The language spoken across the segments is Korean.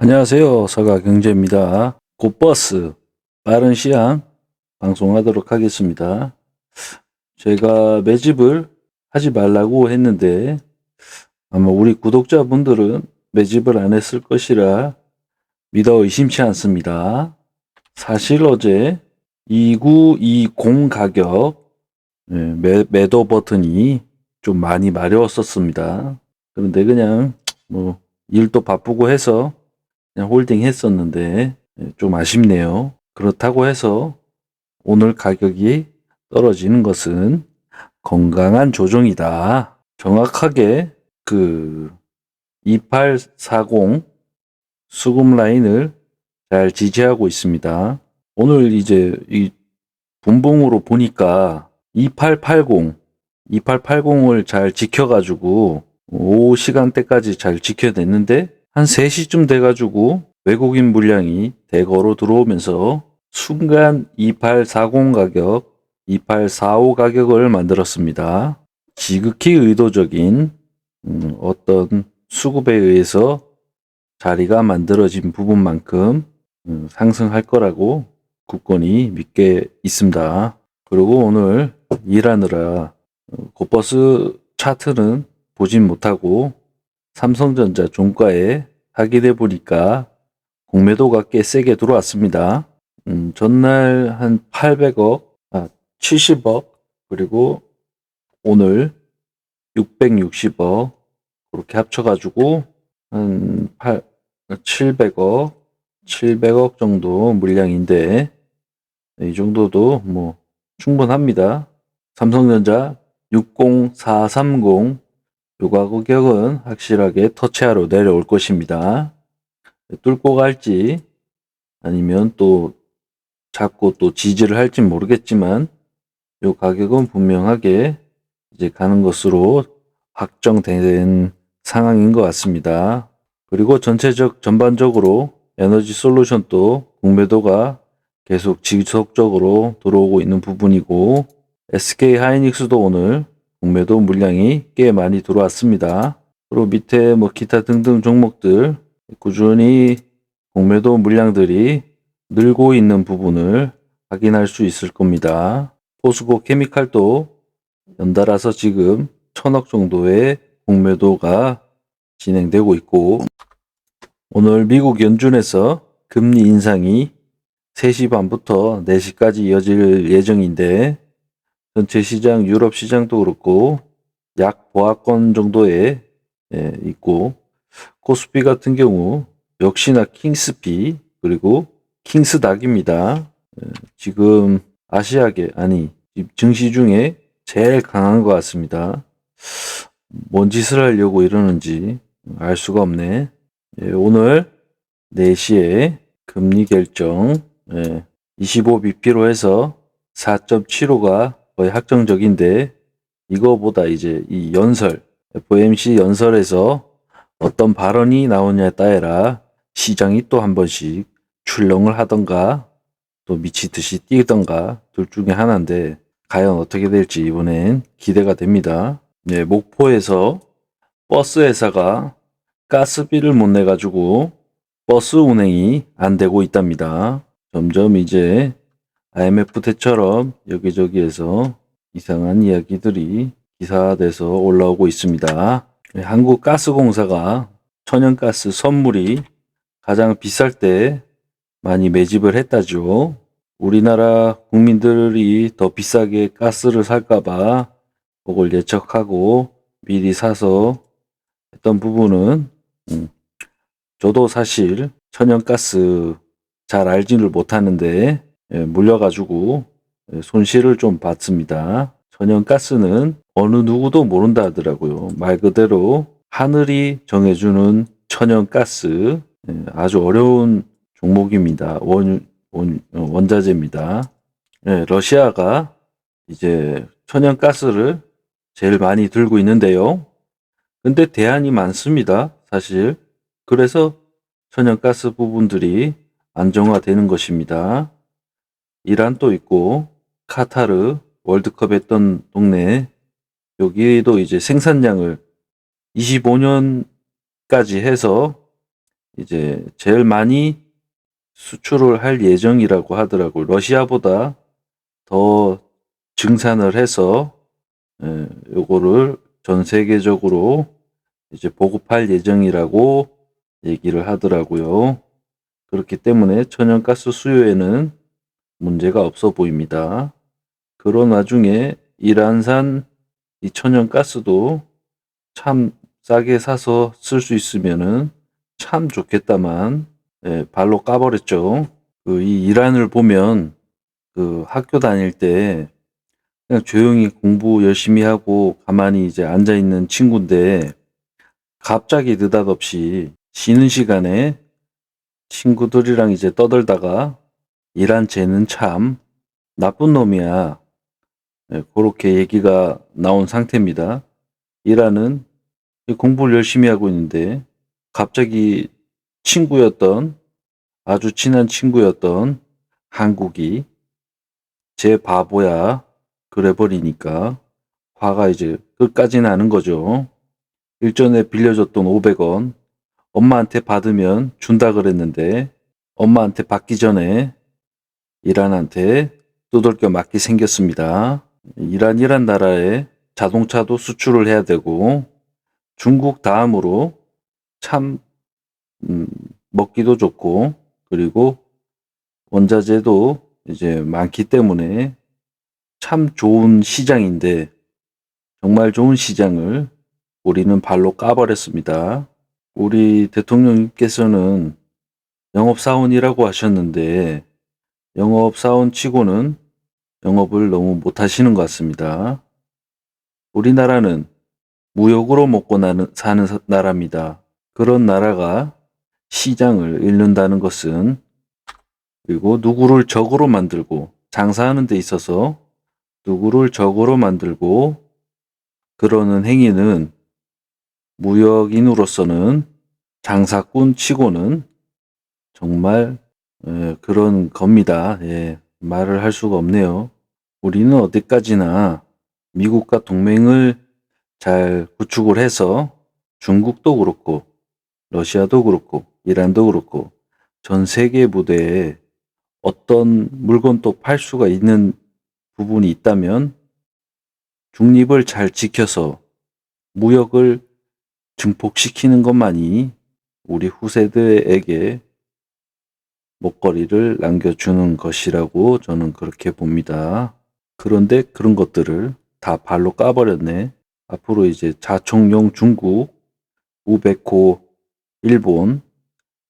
안녕하세요. 서가경제입니다. 곧버스 빠른 시황 방송하도록 하겠습니다. 제가 매집을 하지 말라고 했는데 아마 우리 구독자분들은 매집을 안 했을 것이라 믿어 의심치 않습니다. 사실 어제 2920 가격 매도 버튼이 좀 많이 마려웠었습니다. 그런데 그냥 뭐 일도 바쁘고 해서 그냥 홀딩 했었는데 좀 아쉽네요. 그렇다고 해서 오늘 가격이 떨어지는 것은 건강한 조정이다. 정확하게 그 2840 수급 라인을 잘 지지하고 있습니다. 오늘 이제 이 분봉으로 보니까 2880을 잘 지켜가지고 오후 시간대까지 잘 지켜냈는데 한 3시쯤 돼가지고 외국인 물량이 대거로 들어오면서 순간 2840 가격, 2845 가격을 만들었습니다. 지극히 의도적인 어떤 수급에 의해서 자리가 만들어진 부분만큼 상승할 거라고 굳건히 믿게 있습니다. 그리고 오늘 일하느라 곧버스 차트는 보진 못하고 삼성전자 종가에 확인해 보니까 공매도가 꽤 세게 들어왔습니다. 전날 한 800억, 70억, 그리고 오늘 660억, 그렇게 합쳐가지고 한 700억 정도 물량인데, 이 정도도 뭐 충분합니다. 삼성전자 60430, 요 가격은 확실하게 터치하러 내려올 것입니다. 뚫고 갈지 아니면 또 자꾸 또 지지를 할지 모르겠지만 요 가격은 분명하게 이제 가는 것으로 확정된 상황인 것 같습니다. 그리고 전반적으로 에너지 솔루션도 공매도가 계속 지속적으로 들어오고 있는 부분이고, SK 하이닉스도 오늘 공매도 물량이 꽤 많이 들어왔습니다. 그리고 밑에 뭐 기타 등등 종목들 꾸준히 공매도 물량들이 늘고 있는 부분을 확인할 수 있을 겁니다. 포스코 케미칼도 연달아서 지금 1000억 정도의 공매도가 진행되고 있고, 오늘 미국 연준에서 금리 인상이 3시 반부터 4시까지 이어질 예정인데, 전체 시장, 유럽 시장도 그렇고 약 보합권 정도에 있고, 코스피 같은 경우 역시나 킹스피 그리고 킹스닥입니다. 지금 아시아계 증시 중에 제일 강한 것 같습니다. 뭔 짓을 하려고 이러는지 알 수가 없네. 오늘 4시에 금리 결정 25bp로 해서 4.75가 거의 확정적인데, 이거보다 이제 이 FOMC 연설에서 어떤 발언이 나오냐에 따라 시장이 또 한 번씩 출렁을 하던가 또 미치듯이 뛰던가 둘 중에 하나인데, 과연 어떻게 될지 이번엔 기대가 됩니다. 목포에서 버스 회사가 가스비를 못 내가지고 버스 운행이 안 되고 있답니다. 점점 이제 IMF 때처럼 여기저기에서 이상한 이야기들이 기사화돼서 올라오고 있습니다. 한국가스공사가 천연가스 선물이 가장 비쌀 때 많이 매집을 했다죠. 우리나라 국민들이 더 비싸게 가스를 살까봐 그걸 예측하고 미리 사서 했던 부분은, 저도 사실 천연가스 잘 알지를 못하는데 물려가지고 손실을 좀 봤습니다. 천연가스는 어느 누구도 모른다 하더라고요. 말 그대로 하늘이 정해주는 천연가스, 아주 어려운 종목입니다. 원자재입니다. 러시아가 이제 천연가스를 제일 많이 들고 있는데요. 근데 대안이 많습니다, 사실. 그래서 천연가스 부분들이 안정화되는 것입니다. 이란도 있고 카타르 월드컵 했던 동네, 여기도 이제 생산량을 25년까지 해서 이제 제일 많이 수출을 할 예정이라고 하더라고요. 러시아보다 더 증산을 해서 요거를 전 세계적으로 이제 보급할 예정이라고 얘기를 하더라고요. 그렇기 때문에 천연가스 수요에는 문제가 없어 보입니다. 그런 와중에 이란산 이 천연가스도 참 싸게 사서 쓸 수 있으면은 참 좋겠다만 발로 까버렸죠. 이 이란을 보면 그 학교 다닐 때 그냥 조용히 공부 열심히 하고 가만히 이제 앉아 있는 친구인데 갑자기 느닷없이 쉬는 시간에 친구들이랑 이제 떠들다가 이란 쟤는 참 나쁜 놈이야. 그렇게 얘기가 나온 상태입니다. 이란은 공부를 열심히 하고 있는데 갑자기 친구였던 아주 친한 친구였던 한국이 쟤 바보야 그래 버리니까 화가 이제 끝까지 나는 거죠. 일전에 빌려줬던 500원 엄마한테 받으면 준다 그랬는데 엄마한테 받기 전에 이란한테 두들겨 맞게 생겼습니다. 이란 나라에 자동차도 수출을 해야 되고 중국 다음으로 참 먹기도 좋고 그리고 원자재도 이제 많기 때문에 참 좋은 시장인데 정말 좋은 시장을 우리는 발로 까버렸습니다. 우리 대통령님께서는 영업사원이라고 하셨는데 영업사원 치고는 영업을 너무 못하시는 것 같습니다. 우리나라는 무역으로 먹고 사는 나라입니다. 그런 나라가 시장을 잃는다는 것은 그리고 누구를 적으로 만들고 장사하는 데 있어서 누구를 적으로 만들고 그러는 행위는 무역인으로서는 장사꾼 치고는 정말 그런 겁니다. 말을 할 수가 없네요. 우리는 어디까지나 미국과 동맹을 잘 구축을 해서 중국도 그렇고 러시아도 그렇고 이란도 그렇고 전 세계 무대에 어떤 물건도 팔 수가 있는 부분이 있다면 중립을 잘 지켜서 무역을 증폭시키는 것만이 우리 후세대에게 먹거리를 남겨주는 것이라고 저는 그렇게 봅니다. 그런데 그런 것들을 다 발로 까버렸네. 앞으로 이제 자총용 중국, 우베코 일본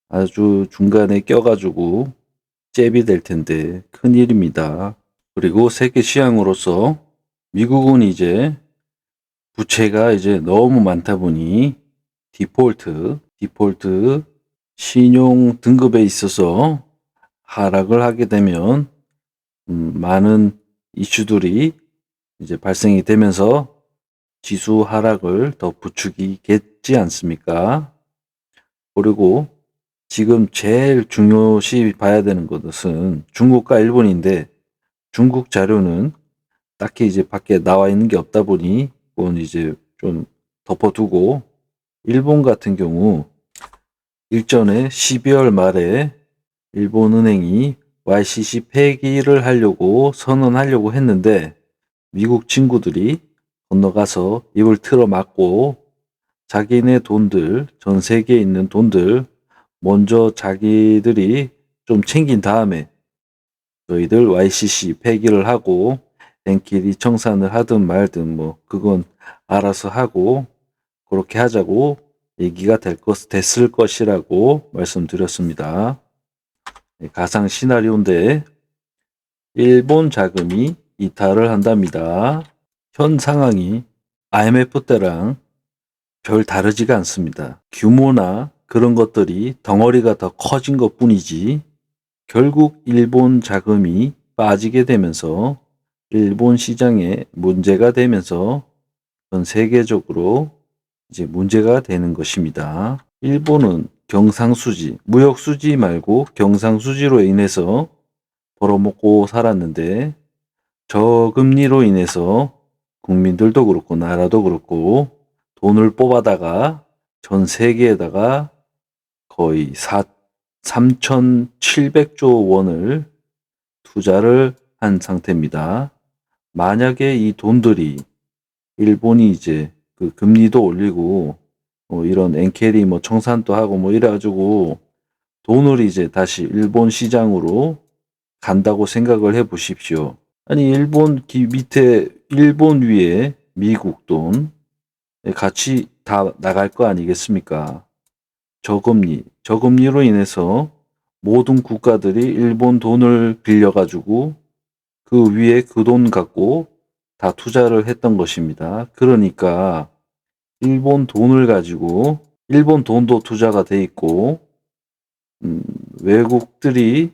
아주 중간에 껴가지고 잽이 될 텐데 큰일입니다. 그리고 세계 시장으로서 미국은 이제 부채가 이제 너무 많다 보니 디폴트 신용 등급에 있어서 하락을 하게 되면 많은 이슈들이 이제 발생이 되면서 지수 하락을 더 부추기겠지 않습니까? 그리고 지금 제일 중요시 봐야 되는 것은 중국과 일본인데 중국 자료는 딱히 이제 밖에 나와 있는 게 없다 보니 그건 이제 좀 덮어두고 일본 같은 경우 일전에 12월 말에 일본은행이 YCC 폐기를 하려고 선언하려고 했는데 미국 친구들이 건너가서 입을 틀어 막고 자기네 돈들, 전 세계에 있는 돈들 먼저 자기들이 좀 챙긴 다음에 저희들 YCC 폐기를 하고 엔키리 청산을 하든 말든 뭐 그건 알아서 하고 그렇게 하자고 얘기가 됐을 것이라고 말씀드렸습니다. 가상 시나리오인데 일본 자금이 이탈을 한답니다. 현 상황이 IMF 때랑 별 다르지가 않습니다. 규모나 그런 것들이 덩어리가 더 커진 것 뿐이지 결국 일본 자금이 빠지게 되면서 일본 시장에 문제가 되면서 전 세계적으로 이제 문제가 되는 것입니다. 일본은 경상수지, 무역수지 말고 경상수지로 인해서 벌어먹고 살았는데 저금리로 인해서 국민들도 그렇고 나라도 그렇고 돈을 뽑아다가 전 세계에다가 거의 3,700조 원을 투자를 한 상태입니다. 만약에 이 돈들이 일본이 이제 그 금리도 올리고 이런 엔캐리 청산도 하고 이래가지고 돈을 이제 다시 일본 시장으로 간다고 생각을 해 보십시오. 아니 일본 밑에 일본 위에 미국 돈 같이 다 나갈 거 아니겠습니까? 저금리로 인해서 모든 국가들이 일본 돈을 빌려가지고 그 위에 그 돈 갖고 다 투자를 했던 것입니다. 그러니까 일본 돈을 가지고 일본 돈도 투자가 돼 있고 외국인들이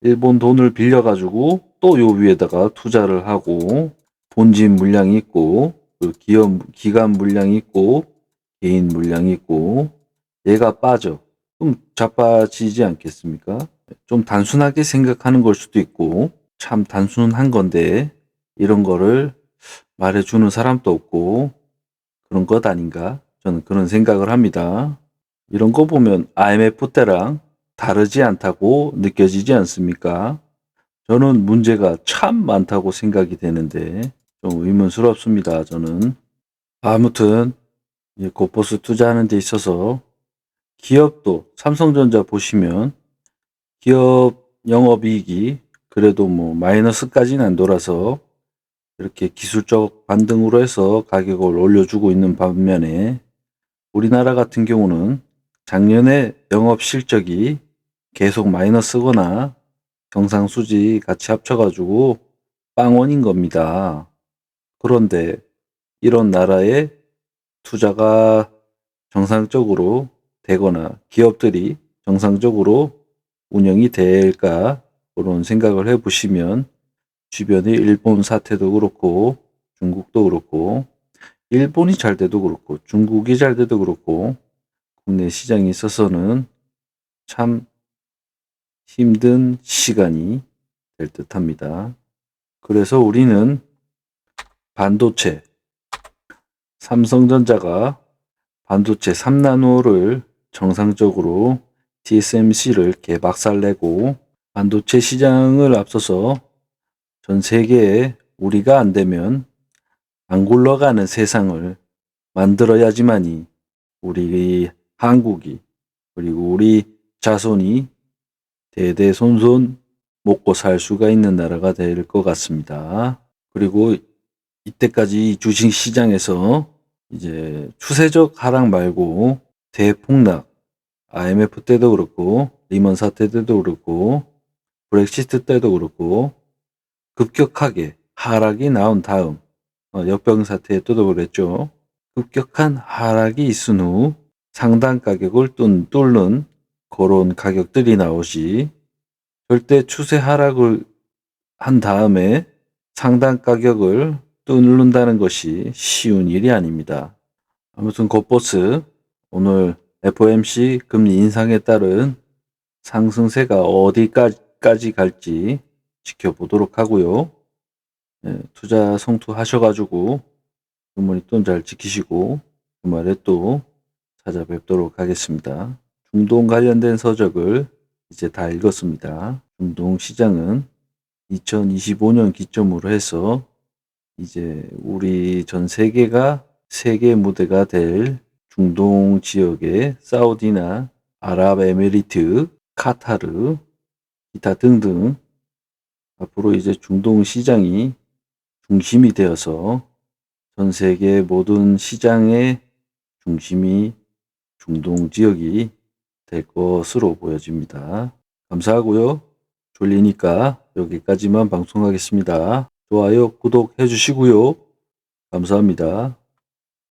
일본 돈을 빌려가지고 또 요 위에다가 투자를 하고 본진 물량이 있고 그 기관 물량이 있고 개인 물량이 있고 얘가 빠져. 그럼 자빠지지 않겠습니까? 좀 단순하게 생각하는 걸 수도 있고 참 단순한 건데 이런 거를 말해주는 사람도 없고 그런 것 아닌가? 저는 그런 생각을 합니다. 이런 거 보면 IMF 때랑 다르지 않다고 느껴지지 않습니까? 저는 문제가 참 많다고 생각이 되는데 좀 의문스럽습니다. 저는. 아무튼 곳버스 투자하는 데 있어서 기업도 삼성전자 보시면 기업 영업이익이 그래도 마이너스까지는 안 돌아서 이렇게 기술적 반등으로 해서 가격을 올려주고 있는 반면에 우리나라 같은 경우는 작년에 영업 실적이 계속 마이너스거나 경상수지 같이 합쳐가지고 빵원인 겁니다. 그런데 이런 나라에 투자가 정상적으로 되거나 기업들이 정상적으로 운영이 될까 그런 생각을 해보시면 주변의 일본 사태도 그렇고 중국도 그렇고 일본이 잘 돼도 그렇고 중국이 잘 돼도 그렇고 국내 시장에 있어서는 참 힘든 시간이 될 듯합니다. 그래서 우리는 반도체, 삼성전자가 반도체 3나노를 정상적으로 TSMC를 개박살내고 반도체 시장을 앞서서 전 세계에 우리가 안 되면 안 굴러가는 세상을 만들어야지만이 우리 한국이 그리고 우리 자손이 대대손손 먹고 살 수가 있는 나라가 될 것 같습니다. 그리고 이때까지 주식 시장에서 이제 추세적 하락 말고 대폭락, IMF 때도 그렇고 리먼 사태 때도 그렇고 브렉시트 때도 그렇고 급격하게 하락이 나온 다음 역병 사태 때도 그랬죠. 급격한 하락이 있은 후 상단 가격을 뚫는 그런 가격들이 나오지 절대 추세 하락을 한 다음에 상단 가격을 뚫는다는 것이 쉬운 일이 아닙니다. 아무튼 곳버스 오늘 FOMC 금리 인상에 따른 상승세가 어디까지 갈지 지켜보도록 하고요. 투자 성투하셔가지고 주머니 돈 잘 지키시고 주말에 또 찾아뵙도록 하겠습니다. 중동 관련된 서적을 이제 다 읽었습니다. 중동 시장은 2025년 기점으로 해서 이제 우리 전 세계가 세계 무대가 될 중동 지역의 사우디나 아랍에미리트, 카타르, 기타 등등 앞으로 이제 중동 시장이 중심이 되어서 전 세계 모든 시장의 중심이 중동 지역이 될 것으로 보여집니다. 감사하고요. 졸리니까 여기까지만 방송하겠습니다. 좋아요, 구독해 주시고요. 감사합니다.